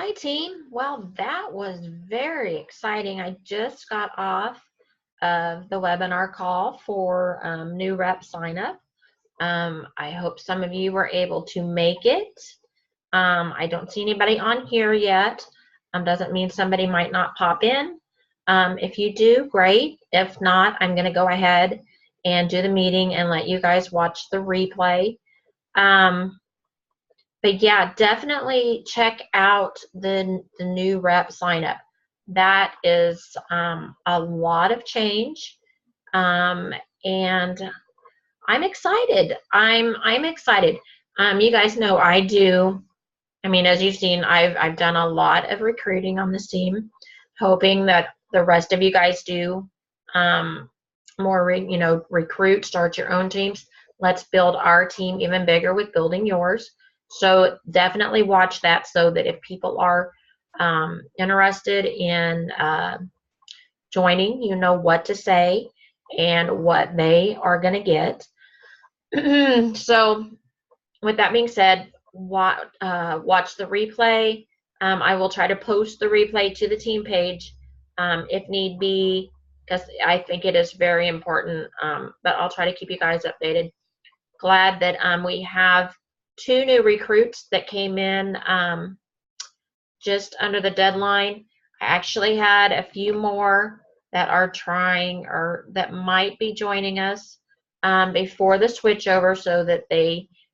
Hi, team. Well, that was very exciting. I just got off of the webinar call for new rep sign up. I hope some of you were able to make it. I don't see anybody on here yet. Doesn't mean somebody might not pop in. If you do, great. If not, I'm going to go ahead and do the meeting and let you guys watch the replay. But yeah, definitely check out the new rep sign up. That is a lot of change, and I'm excited. I'm excited. You guys know I do. I mean, as you've seen, I've done a lot of recruiting on this team, hoping that the rest of you guys do more. Recruit, start your own teams. Let's build our team even bigger with building yours. So definitely watch that so that if people are interested in joining, you know what to say and what they are going to get. So with that being said, watch the replay. I will try to post the replay to the team page if need be, because I think it is very important, but I'll try to keep you guys updated. Glad that we have 2 new recruits that came in just under the deadline. I actually had a few more that are trying or that might be joining us before the switchover, so that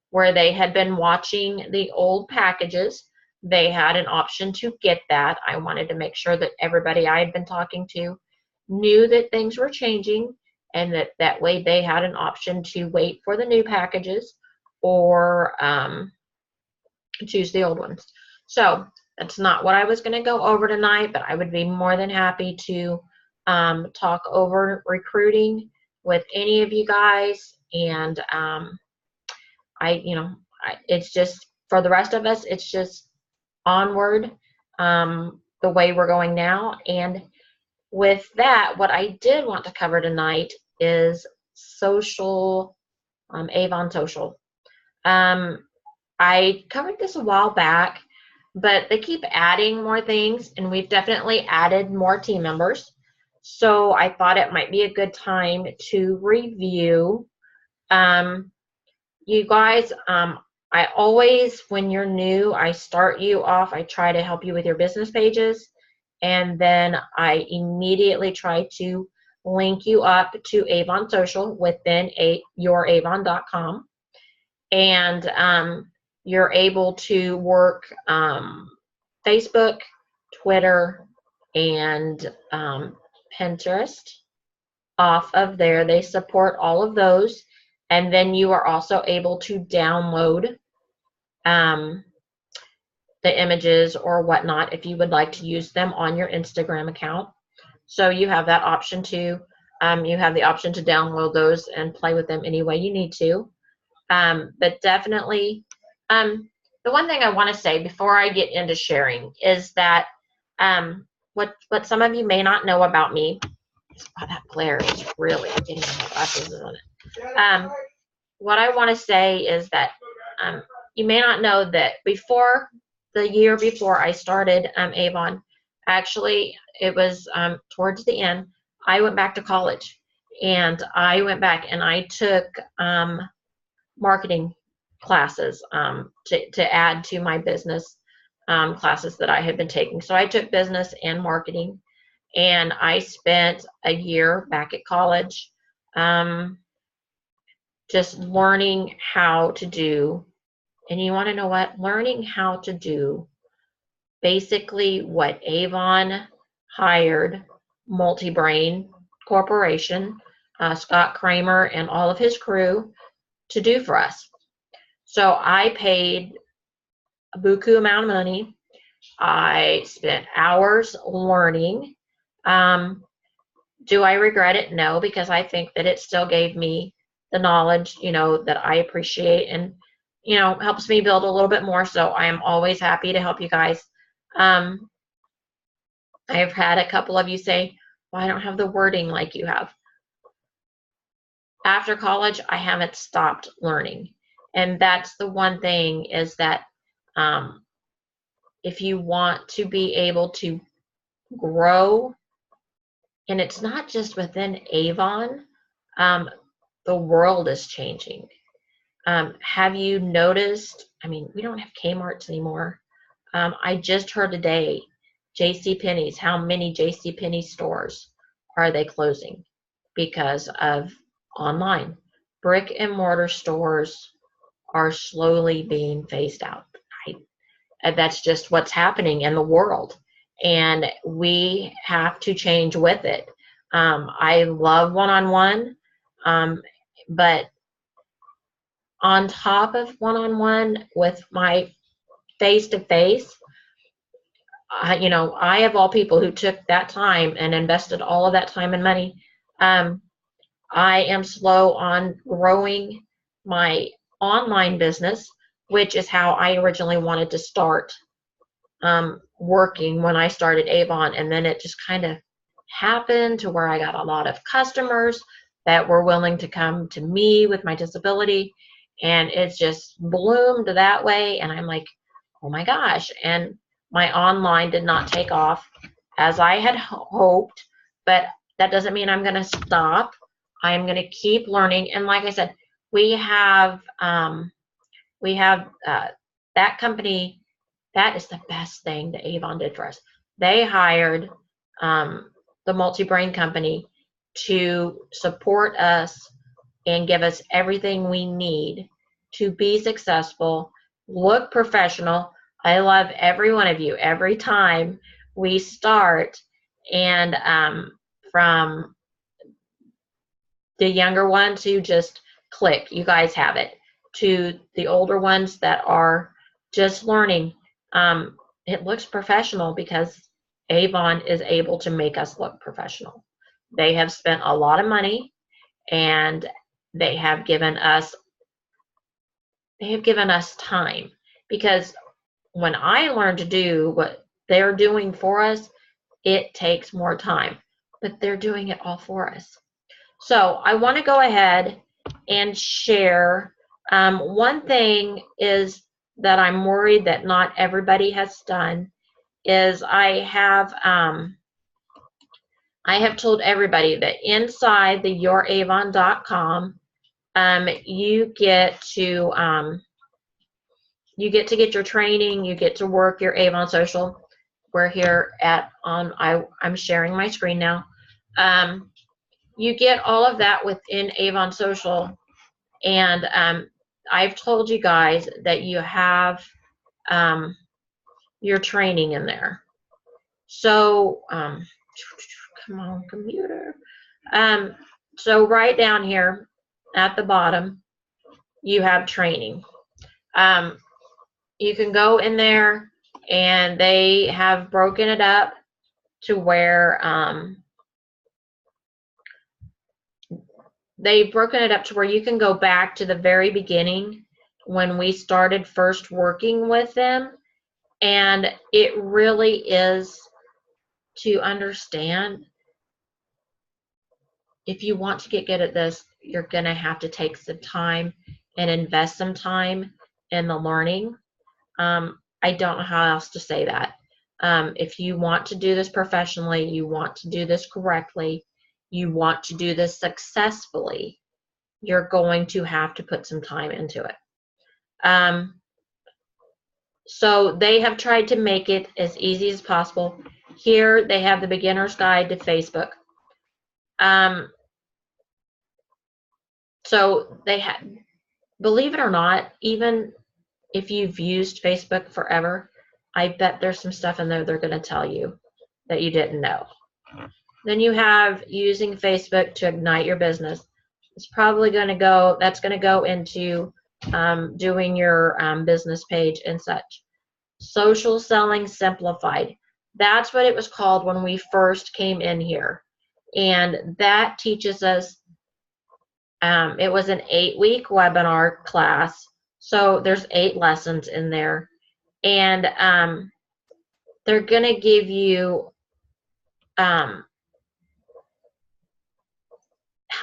where they had been watching the old packages, they had an option to get that. I wanted to make sure that everybody I had been talking to knew that things were changing, and that way they had an option to wait for the new packages or choose the old ones. So that's not what I was going to go over tonight, but I would be more than happy to talk over recruiting with any of you guys. And it's just, for the rest of us, it's just onward the way we're going now. And with that, what I did want to cover tonight is social, Avon Social. I covered this a while back, but they keep adding more things, and we've definitely added more team members. So I thought it might be a good time to review. You guys, I always, when you're new, I start you off, I try to help you with your business pages, and then I immediately try to link you up to Avon Social within youravon.com. And you're able to work Facebook, Twitter, and Pinterest off of there. They support all of those. And then you are also able to download the images or whatnot if you would like to use them on your Instagram account. So you have that option too. You have the option to download those and play with them any way you need to. But definitely, the one thing I want to say before I get into sharing is that what some of you may not know about me. Oh, that glare is really getting my glasses on it. What I want to say is that you may not know that before the year before I started Avon, actually it was towards the end, I went back to college, and I went back and I took marketing classes to add to my business classes that I had been taking. So I took business and marketing, and I spent a year back at college just learning how to do, and you want to know what? Learning how to do basically what Avon hired Multi-Brain Corporation, Scott Kramer and all of his crew to do for us. So I paid a buku amount of money. I spent hours learning. Do I regret it? No, because I think that it still gave me the knowledge, that I appreciate, and, helps me build a little bit more. So I am always happy to help you guys. I've had a couple of you say, well, I don't have the wording like you have. After college, I haven't stopped learning. And that's the one thing, is that if you want to be able to grow, and it's not just within Avon, um, the world is changing. Have you noticed? I mean, we don't have Kmart's anymore. I just heard today, J.C. Penney's, how many J.C. Penney stores are they closing because of online? Brick and mortar stores are slowly being phased out. And that's just what's happening in the world. And we have to change with it. I love one-on-one, but on top of one-on-one with my face-to-face, I of all people who took that time and invested all of that time and money, I am slow on growing my online business, which is how I originally wanted to start working when I started Avon. And then it just kind of happened to where I got a lot of customers that were willing to come to me with my disability. And it's just bloomed that way. And I'm like, oh my gosh. And my online did not take off as I had hoped, but that doesn't mean I'm going to stop. I'm going to keep learning. And like I said, we have that company. That is the best thing that Avon did for us. They hired the multi-brain company to support us and give us everything we need to be successful, look professional. I love every one of you. Every time we start, and from the younger ones who just click, you guys have it, to the older ones that are just learning, it looks professional because Avon is able to make us look professional. They have spent a lot of money, and they have given us time, because when I learn to do what they're doing for us, it takes more time, but they're doing it all for us. So I want to go ahead and share. One thing is that I'm worried that not everybody has done is I have told everybody that inside the youravon.com, you get to get your training, you get to work your Avon Social. We're here I'm sharing my screen now. You get all of that within Avon Social, and I've told you guys that you have your training in there. So come on, computer. So right down here at the bottom, you have training. You can go in there, and they have broken it up to where you can go back to the very beginning when we started first working with them. And it really is to understand, if you want to get good at this, you're going to have to take some time and invest some time in the learning. I don't know how else to say that. If you want to do this professionally, you want to do this correctly, you want to do this successfully, you're going to have to put some time into it. So they have tried to make it as easy as possible. Here they have the beginner's guide to Facebook. So they have, believe it or not, even if you've used Facebook forever, I bet there's some stuff in there they're going to tell you that you didn't know. Then you have using Facebook to ignite your business. It's probably going to go, that's going to go into doing your business page and such. Social selling simplified. That's what it was called when we first came in here. And that teaches us, it was an 8-week webinar class. So there's 8 lessons in there. And they're going to give you how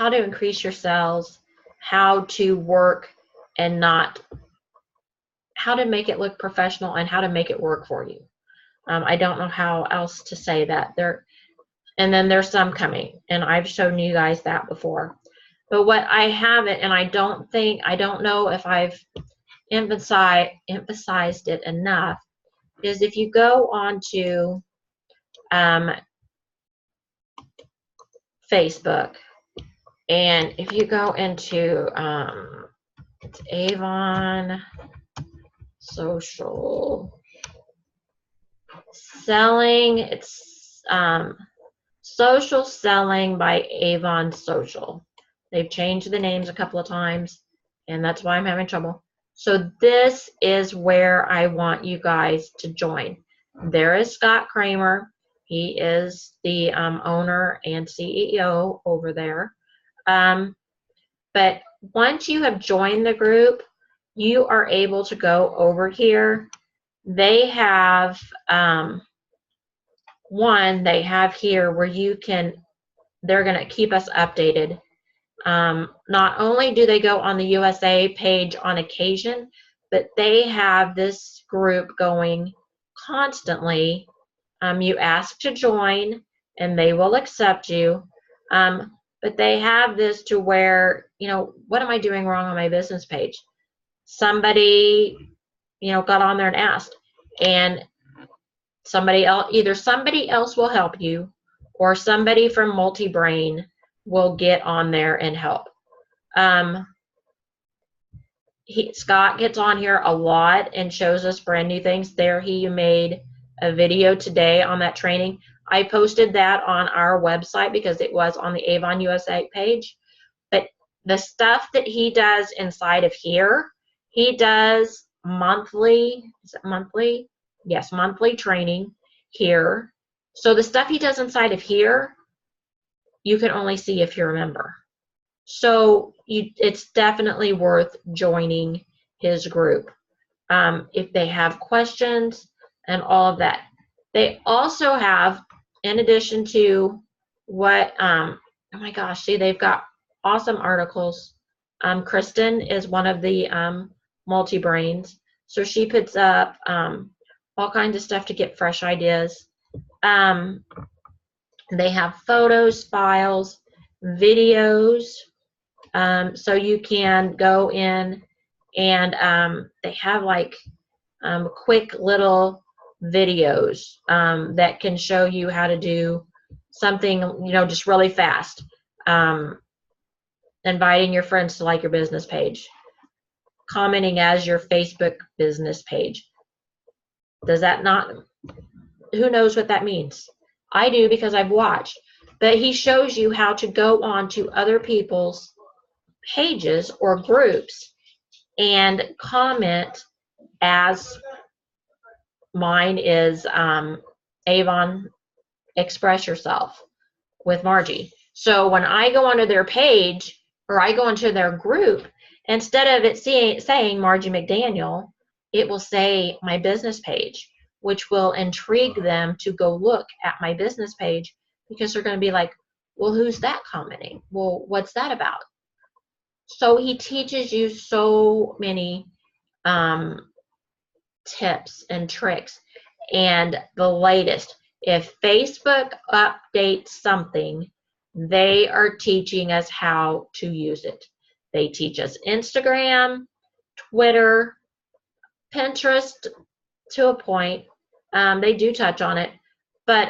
to increase your sales, how to work and not how to make it look professional and how to make it work for you. I don't know how else to say that. And then there's some coming, and I've shown you guys that before. But what I haven't, and I don't know if I've emphasized it enough, is if you go on to Facebook, and if you go into it's Avon Social Selling, it's Social Selling by Avon Social. They've changed the names a couple of times, and that's why I'm having trouble. So this is where I want you guys to join. There is Scott Kramer. He is the owner and CEO over there. But once you have joined the group, you are able to go over here. They have they have here where they're going to keep us updated. Not only do they go on the USA page on occasion, but they have this group going constantly. You ask to join and they will accept you. But they have this to where, what am I doing wrong on my business page? Somebody, got on there and asked, and either somebody else will help you, or somebody from Multi-Brain will get on there and help. Scott gets on here a lot and shows us brand new things. He made a video today on that training. I posted that on our website because it was on the Avon USA page. But the stuff that he does inside of here, he does monthly, is it monthly? Yes, monthly training here. So the stuff he does inside of here, you can only see if you're a member. So it's definitely worth joining his group if they have questions and all of that. They also have, in addition to what, oh my gosh, see, they've got awesome articles. Kristen is one of the multi-brains, so she puts up all kinds of stuff to get fresh ideas. They have photos, files, videos, so you can go in and they have like quick little videos that can show you how to do something, just really fast. Inviting your friends to like your business page, commenting as your Facebook business page. Does that not, who knows what that means? I do because I've watched. But he shows you how to go on to other people's pages or groups and comment, as mine is Avon Express Yourself with Margie. So when I go onto their page or I go into their group, instead of it saying Margie McDaniel, it will say my business page, which will intrigue them to go look at my business page, because they're going to be like, well, who's that commenting? Well, what's that about? So he teaches you so many tips and tricks. And the latest, if Facebook updates something, they are teaching us how to use it. They teach us Instagram, Twitter, Pinterest to a point. They do touch on it. But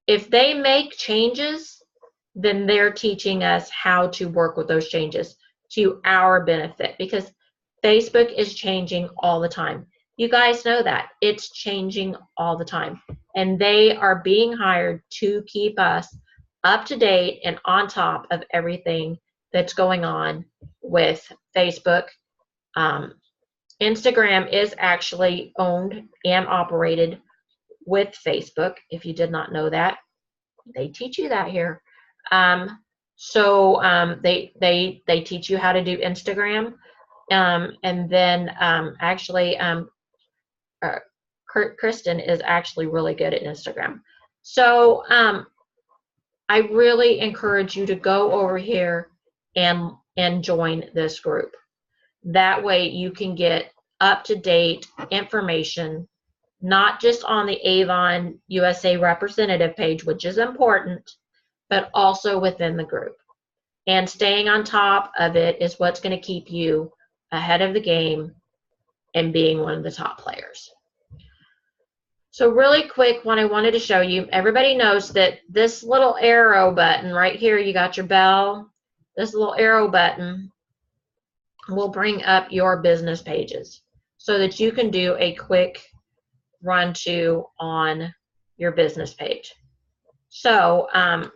if they make changes, then they're teaching us how to work with those changes to our benefit, because Facebook is changing all the time. You guys know that. It's changing all the time. And they are being hired to keep us up to date and on top of everything that's going on with Facebook. Instagram is actually owned and operated with Facebook, if you did not know that. They teach you that here. They teach you how to do Instagram, and then actually Kristen is actually really good at Instagram. So I really encourage you to go over here and join this group. That way you can get up-to-date information, not just on the Avon USA representative page, which is important, but also within the group. And staying on top of it is what's going to keep you ahead of the game and being one of the top players. So really quick, what I wanted to show you, everybody knows that this little arrow button right here, you got your bell, this little arrow button will bring up your business pages so that you can do a quick run to on your business page. So I'm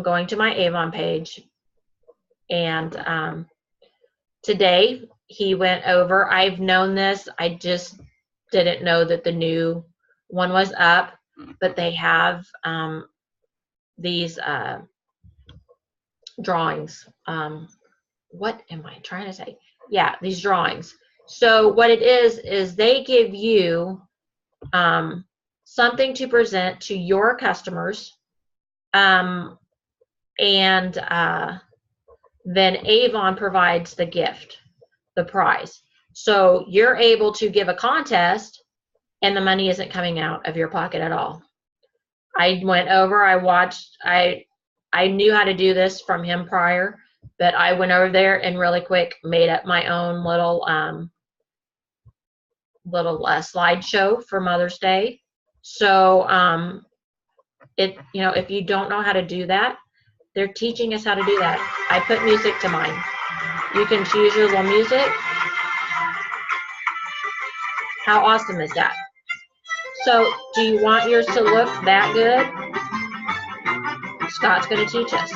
going to my Avon page, and today he went over, I've known this, I just didn't know that the new one was up, but they have these drawings. What am I trying to say? Yeah, these drawings. So what it is they give you something to present to your customers, and then Avon provides the gift, the prize. So you're able to give a contest and the money isn't coming out of your pocket at all. I went over, I watched, I knew how to do this from him prior, but I went over there and really quick made up my own little slideshow for Mother's Day. So if you don't know how to do that, they're teaching us how to do that. I put music to mine. You can choose your little music. How awesome is that? So do you want yours to look that good? Scott's going to teach us.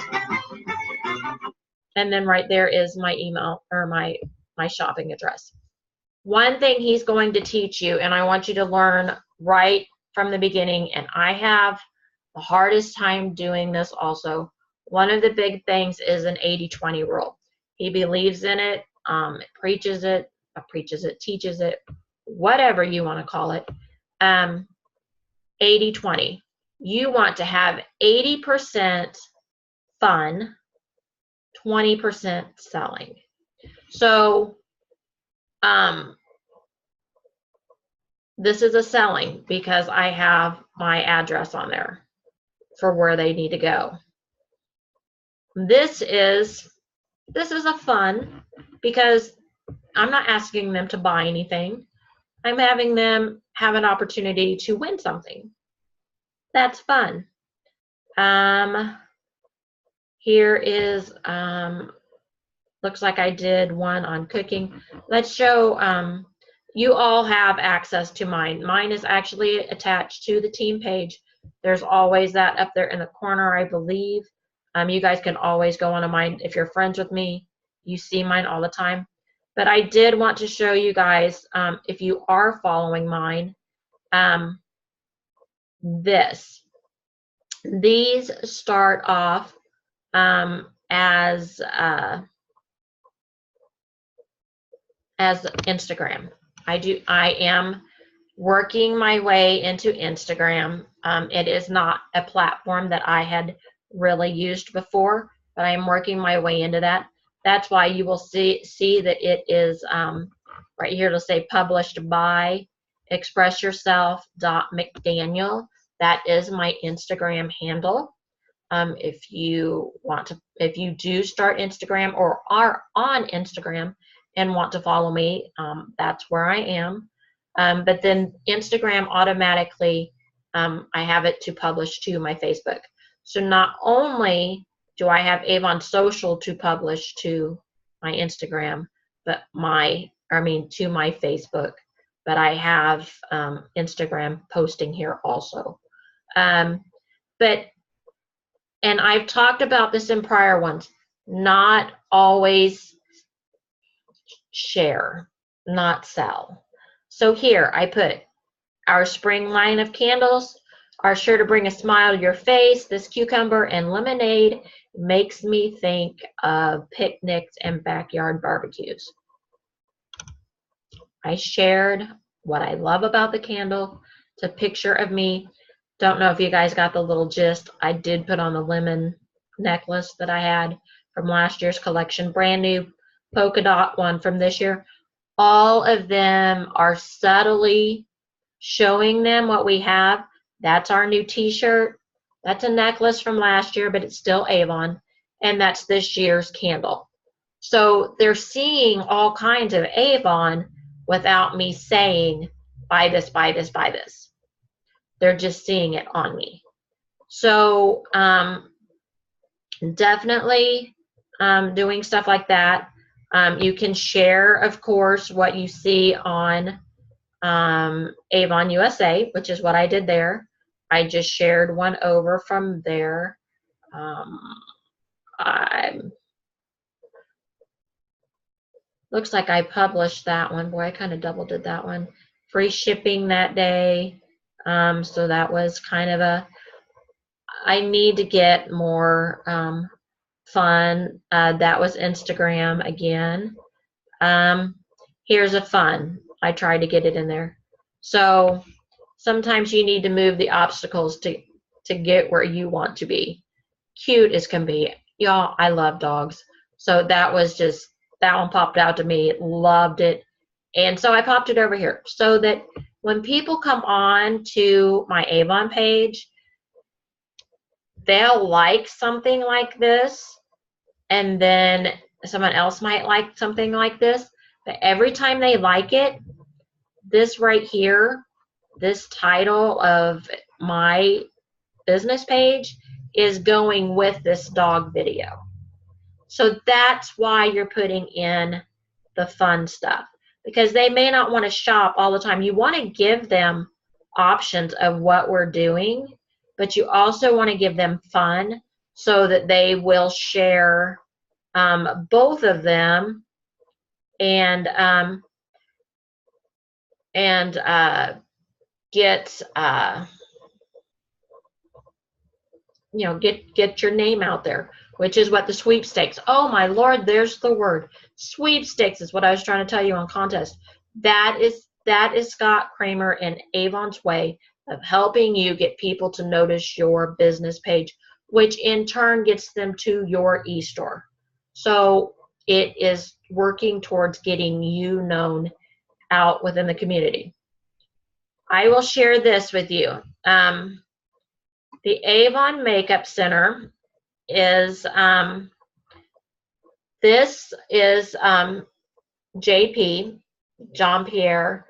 And then right there is my email or my shopping address. One thing he's going to teach you, and I want you to learn right from the beginning, and I have the hardest time doing this also. One of the big things is an 80-20 rule. He believes in it, teaches it, whatever you want to call it. 80-20. You want to have 80% fun, 20% selling. So this is a selling because I have my address on there for where they need to go. This is a fun because I'm not asking them to buy anything. I'm having them have an opportunity to win something. That's fun. Here is, looks like I did one on cooking. Let's show, you all have access to mine. Mine is actually attached to the team page. There's always that up there in the corner, I believe. You guys can always go on to mine. If you're friends with me, you see mine all the time. But I did want to show you guys, if you are following mine, these start off as Instagram. I am working my way into Instagram. It is not a platform that I had really used before, but I am working my way into that. That's why you will see that it is right here to say published by expressyourself.mcdaniel. That is my Instagram handle. If you do start Instagram or are on Instagram and want to follow me, that's where I am. But then Instagram automatically, I have it to publish to my Facebook. So not only do I have Avon Social to publish to my Instagram, to my Facebook, but I have Instagram posting here also. And I've talked about this in prior ones, not always share, not sell. So here I put our spring line of candles are sure to bring a smile to your face. This cucumber and lemonade makes me think of picnics and backyard barbecues. I shared what I love about the candle. It's a picture of me. Don't know if you guys got the little gist. I did put on the lemon necklace that I had from last year's collection. Brand new polka dot one from this year. All of them are subtly showing them what we have. That's our new t-shirt. That's a necklace from last year, but it's still Avon. And that's this year's candle. So they're seeing all kinds of Avon without me saying, buy this, buy this, buy this. They're just seeing it on me. So definitely doing stuff like that. You can share, of course, what you see on Avon USA, which is what I did there. I just shared one over from there. I looks like I published that one. Boy, I kind of double did that one. Free shipping that day. So that was kind of a, I need to get more fun. That was Instagram again. Here's a fun. I tried to get it in there. So sometimes you need to move the obstacles to get where you want to be. Cute as can be. Y'all, I love dogs. So that was just, that one popped out to me. Loved it. And so I popped it over here so that when people come on to my Avon page, they'll like something like this, and then someone else might like something like this. But every time they like it, this right here, this title of my business page is going with this dog video. So that's why you're putting in the fun stuff, because they may not want to shop all the time. You want to give them options of what we're doing, but you also want to give them fun so that they will share both of them and get get your name out there, which is what the sweepstakes. Oh my Lord, there's the word. Sweepstakes is what I was trying to tell you on contest. That is Scott Kramer and Avon's way of helping you get people to notice your business page, which in turn gets them to your e-store. So it is working towards getting you known out within the community. I will share this with you. The Avon Makeup Center is, this is JP, John Pierre.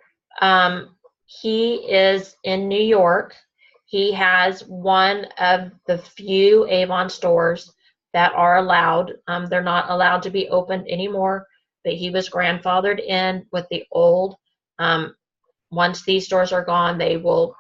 He is in New York. He has one of the few Avon stores that are allowed. They're not allowed to be opened anymore, but he was grandfathered in with the old. Once these stores are gone, they won't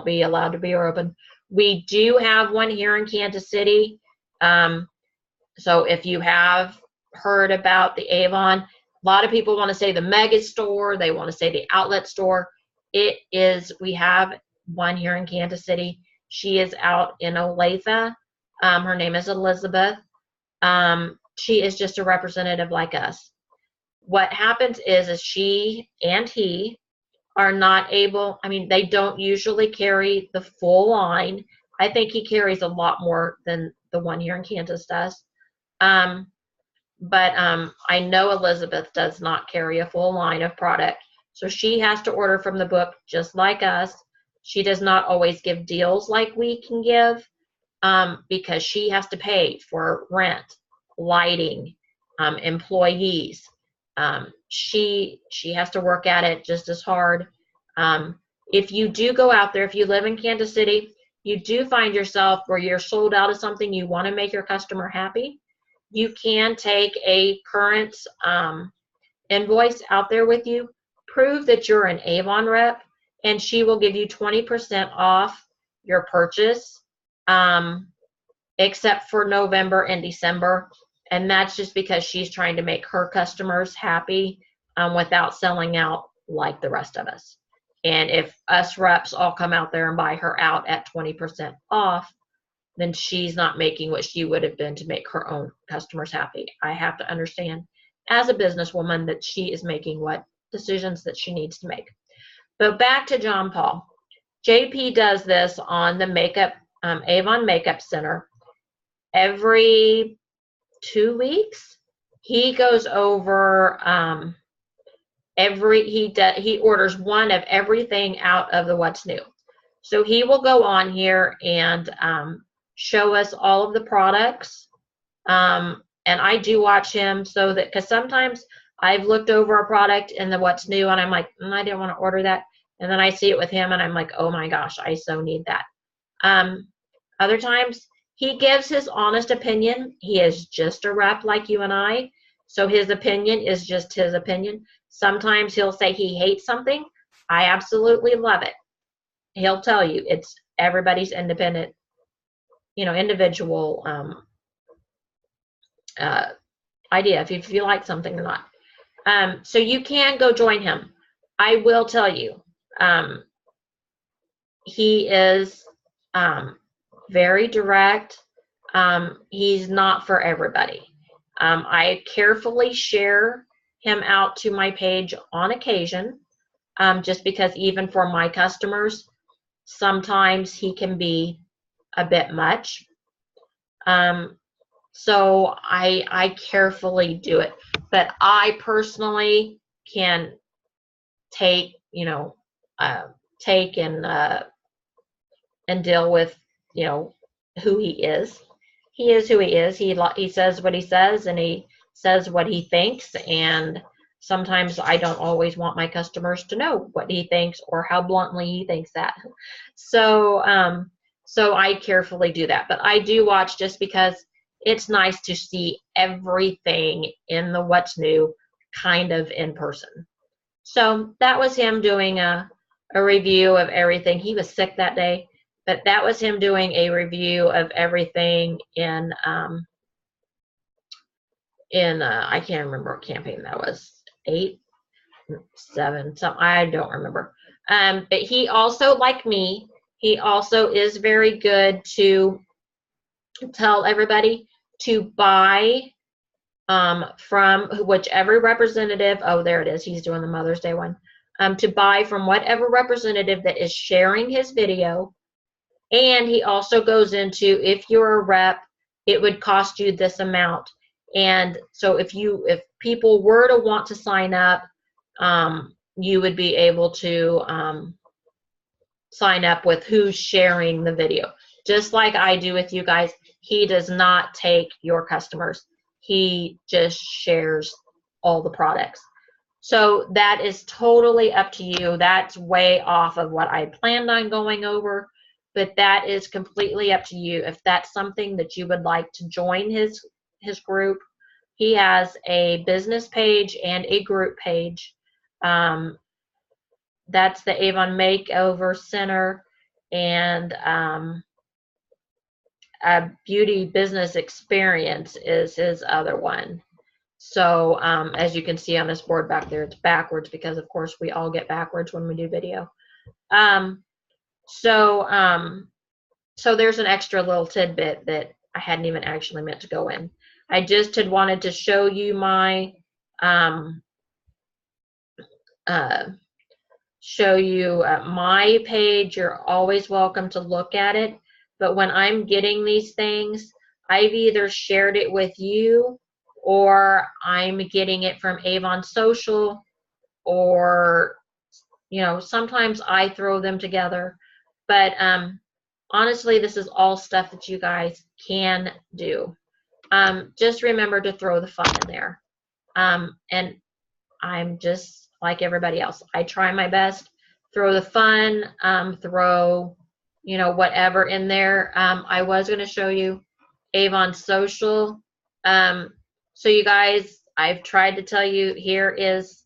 be allowed to be open. We do have one here in Kansas City. So if you have heard about the Avon, a lot of people want to say the mega store, they want to say the outlet store. It is, we have one here in Kansas City. She is out in Olathe. Her name is Elizabeth. She is just a representative like us. What happens is she and he are not able, I mean, they don't usually carry the full line. I think he carries a lot more than the one here in Kansas does. But I know Elizabeth does not carry a full line of product. So she has to order from the book just like us. She does not always give deals like we can give because she has to pay for rent, lighting, employees. She has to work at it just as hard. If you do go out there, if you live in Kansas City, you do find yourself where you're sold out of something, you want to make your customer happy, you can take a current invoice out there with you, prove that you're an Avon rep, and she will give you 20% off your purchase, except for November and December. And that's just because she's trying to make her customers happy without selling out like the rest of us. And if us reps all come out there and buy her out at 20% off, then she's not making what she would have been to make her own customers happy. I have to understand as a businesswoman that she is making what decisions that she needs to make. But back to John Paul. JP does this on the makeup, Avon Makeup Center. Every 2 weeks, he goes over he orders one of everything out of the What's New. So he will go on here and show us all of the products. And I do watch him so that, because sometimes I've looked over a product in the What's New and I'm like, I didn't want to order that. And then I see it with him and I'm like, oh my gosh, I so need that. Other times he gives his honest opinion. He is just a rep like you and I. So his opinion is just his opinion. Sometimes he'll say he hates something. I absolutely love it. He'll tell you it's everybody's independent, individual idea if you like something or not. So you can go join him. I will tell you, he is very direct. He's not for everybody. I carefully share him out to my page on occasion, just because even for my customers, sometimes he can be a bit much. So I carefully do it, but I personally can take and deal with who he is. He is who he is. He says what he says, and he says what he thinks, and sometimes I don't always want my customers to know what he thinks or how bluntly he thinks that. So so I carefully do that, but I do watch just because it's nice to see everything in the What's New kind of in person. So that was him doing a review of everything. He was sick that day, but that was him doing a review of everything in I can't remember what campaign that was, 8, 7, something, I don't remember. But he also, like me, he also is very good to tell everybody to buy from whichever representative. Oh, there it is. He's doing the Mother's Day one. To buy from whatever representative that is sharing his video. And he also goes into, if you're a rep, it would cost you this amount. And so if people were to want to sign up, you would be able to sign up with who's sharing the video. Just like I do with you guys, he does not take your customers. He just shares all the products. So that is totally up to you. That's way off of what I planned on going over, but that is completely up to you. If that's something that you would like to join his group, he has a business page and a group page. That's the Avon Makeover Center, and a beauty business experience is his other one. So as you can see on this board back there, it's backwards because of course we all get backwards when we do video. So there's an extra little tidbit that I hadn't even actually meant to go in. I just had wanted to show you my my page. You're always welcome to look at it. But when I'm getting these things, I've either shared it with you or I'm getting it from Avon Social, or, sometimes I throw them together. But honestly, this is all stuff that you guys can do. Just remember to throw the fun in there. And I'm just like everybody else. I try my best. Throw the fun, throw, whatever in there. I was going to show you Avon Social. So you guys, I've tried to tell you, here is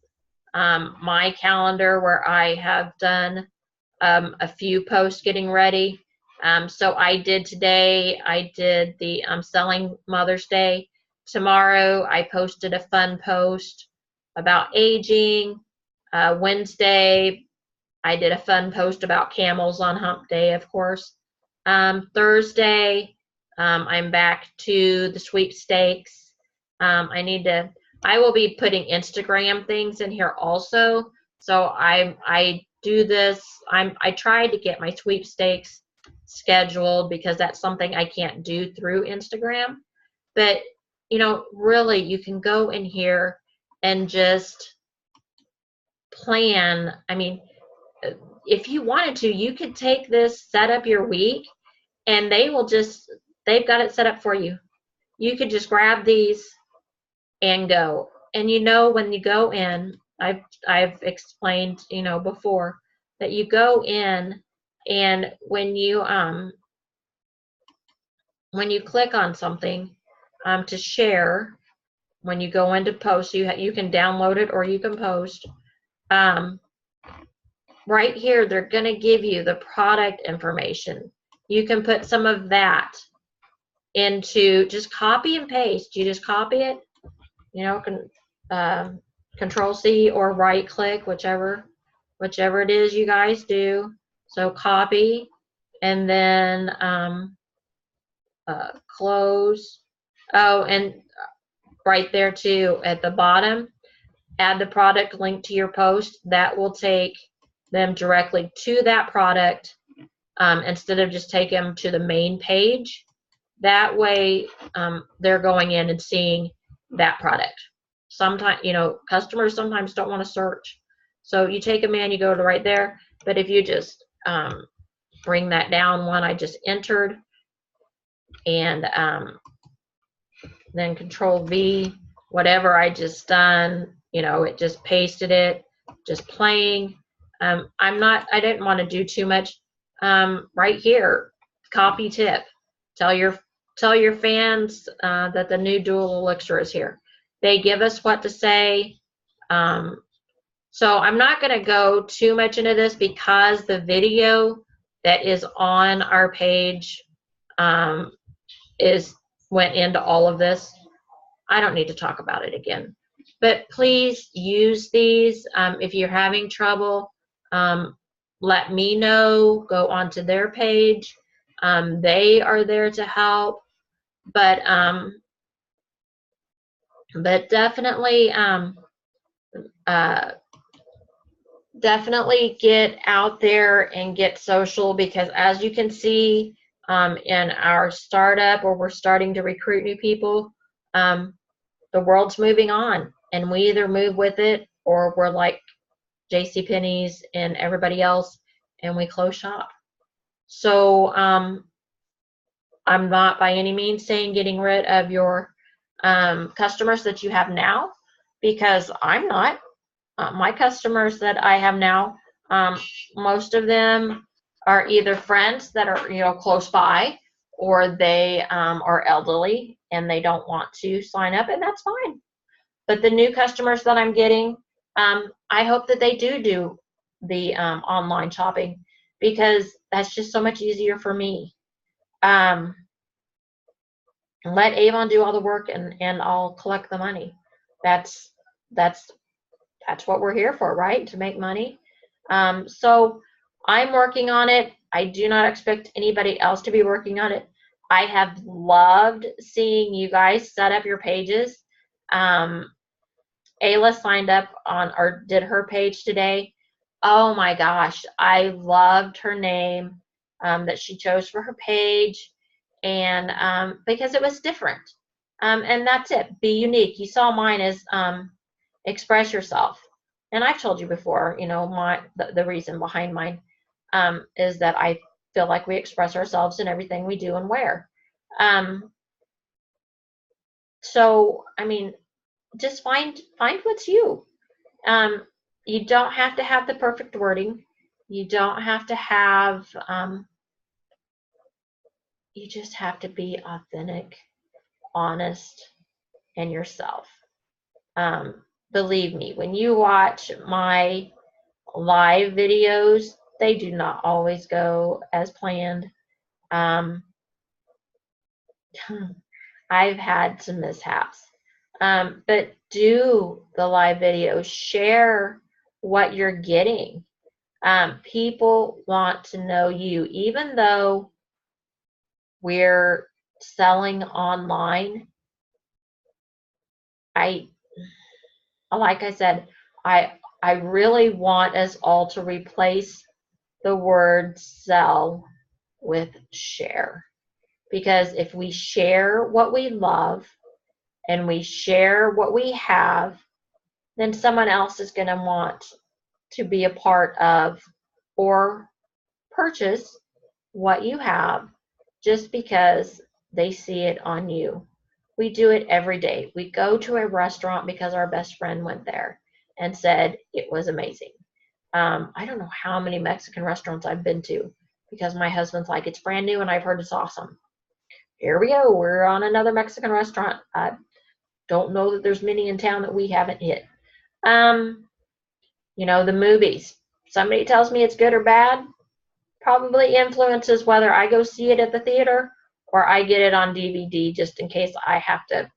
my calendar where I have done a few posts getting ready. So I did today, I did the selling Mother's Day. Tomorrow I posted a fun post about aging. Wednesday I did a fun post about camels on hump day, of course. Thursday I'm back to the sweepstakes. I will be putting Instagram things in here also. So I do this. I tried to get my sweepstakes scheduled because that's something I can't do through Instagram. But really, you can go in here and just plan. I mean, if you wanted to, you could take this, set up your week, and they've got it set up for you. You could just grab these and go. And when you go in, I've explained, before, that you go in, and when you click on something to share, when you go into post, you can download it or you can post. Right here, they're going to give you the product information. You can put some of that into, just copy and paste. You just copy it, Control C or right click, whichever it is you guys do. So copy, and then close. Oh, and right there too at the bottom, add the product link to your post. That will take them directly to that product instead of just take them to the main page. That way they're going in and seeing that product. Sometimes, customers sometimes don't want to search. So you take them in, you go to right there. But if you just bring that down, one I just entered, and then Control V, whatever I just done, it just pasted it, just playing. I didn't want to do too much. Right here, copy tip. Tell your fans that the new dual elixir is here. They give us what to say. So I'm not going to go too much into this because the video that is on our page went into all of this. I don't need to talk about it again. But please use these. If you're having trouble, let me know. Go onto their page. They are there to help. But definitely definitely get out there and get social, because as you can see in our startup, where we're starting to recruit new people, the world's moving on, and we either move with it or we're like JCPenney's and everybody else and we close shop. So I'm not by any means saying getting rid of your customers that you have now, because I'm not. My customers that I have now, most of them are either friends that are close by, or they are elderly and they don't want to sign up, and that's fine. But the new customers that I'm getting, I hope that they do the online shopping, because that's just so much easier for me. Let Avon do all the work, and I'll collect the money. That's what we're here for, right? To make money. So I'm working on it. I do not expect anybody else to be working on it. I have loved seeing you guys set up your pages. Ayla signed up on, or did her page today. Oh my gosh, I loved her name that she chose for her page, and because it was different. And that's it. Be unique. You saw mine as express yourself. And I've told you before, the reason behind mine is that I feel like we express ourselves in everything we do and wear. So, I mean, just find what's you. You don't have to have the perfect wording. You don't have to have, you just have to be authentic, honest, and yourself. Believe me, when you watch my live videos, they do not always go as planned. I've had some mishaps. But do the live videos. Share what you're getting. People want to know you. Even though we're selling online, like I said, I really want us all to replace the word sell with share. Because if we share what we love and we share what we have, then someone else is going to want to be a part of or purchase what you have just because they see it on you. We do it every day. We go to a restaurant because our best friend went there and said it was amazing. I don't know how many Mexican restaurants I've been to because my husband's like, it's brand new and I've heard it's awesome. Here we go. We're on another Mexican restaurant. I don't know that there's many in town that we haven't hit. The movies. Somebody tells me it's good or bad, probably influences whether I go see it at the theater or I get it on DVD just in case I have to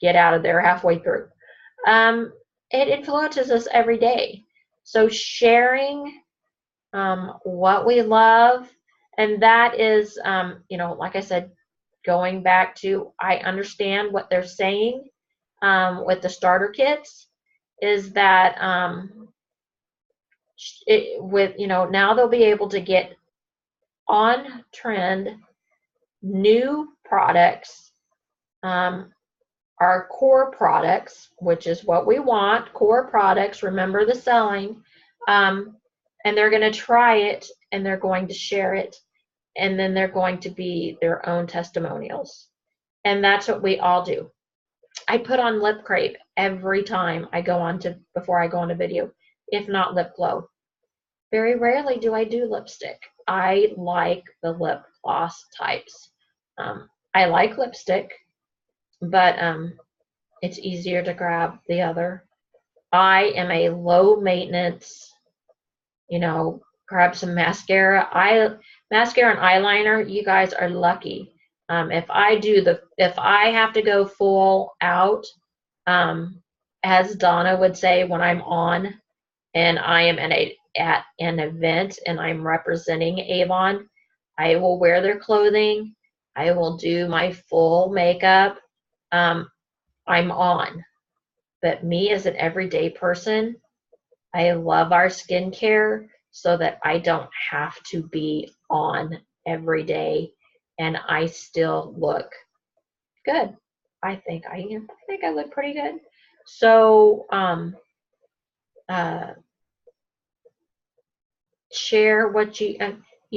get out of there halfway through. It influences us every day. So sharing what we love, and that is, like I said, going back to I understand what they're saying with the starter kits is that now they'll be able to get on trend new products, our core products, which is what we want, core products, remember the selling, and they're going to try it and they're going to share it, and then they're going to be their own testimonials. And that's what we all do. I put on lip crepe every time before I go on a video, if not lip glow. Very rarely do I do lipstick. I like the lip gloss types. I like lipstick, but it's easier to grab the other. I am a low maintenance, grab some mascara. Mascara and eyeliner, you guys are lucky. If I have to go full out, as Donna would say, when I'm on and I am at an event and I'm representing Avon, I will wear their clothing. I will do my full makeup. I'm on. But me as an everyday person, I love our skincare so that I don't have to be on every day and I still look good. I think I look pretty good. So share what you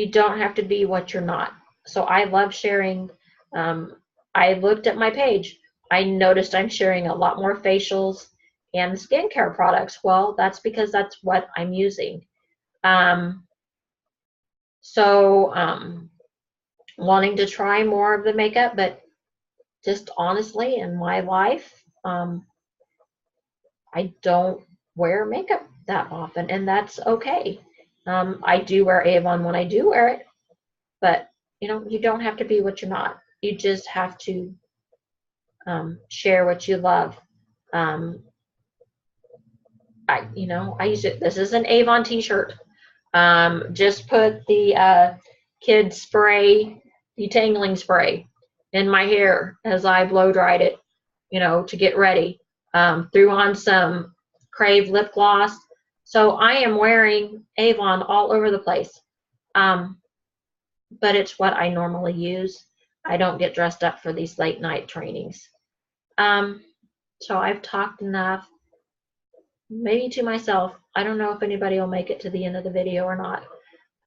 don't have to be what you're not. So I love sharing. I looked at my page. I noticed I'm sharing a lot more facials and skincare products. Well, that's because that's what I'm using. Wanting to try more of the makeup, but just honestly, in my life, I don't wear makeup that often, and that's okay. I do wear Avon when I do wear it, but you don't have to be what you're not. You just have to share what you love. I use it. This is an Avon t-shirt. Just put the kid spray, detangling spray in my hair as I blow dried it, to get ready. Threw on some Crave lip gloss. So I am wearing Avon all over the place. But it's what I normally use. I don't get dressed up for these late night trainings. So I've talked enough, maybe to myself. I don't know if anybody will make it to the end of the video or not.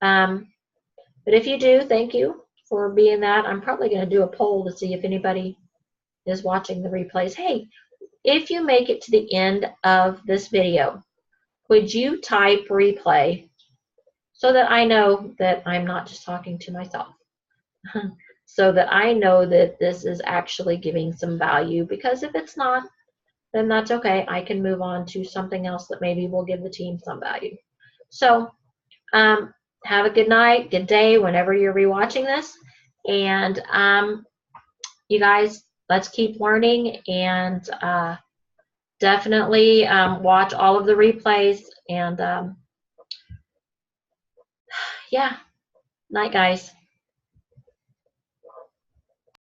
But if you do, thank you for being that. I'm probably going to do a poll to see if anybody is watching the replays. Hey, if you make it to the end of this video, would you type replay so that I know that I'm not just talking to myself? So that I know that this is actually giving some value, because if it's not, then that's okay. I can move on to something else that maybe will give the team some value. So have a good night, good day, whenever you're rewatching this. And you guys, let's keep learning, and definitely watch all of the replays. And yeah, night, guys.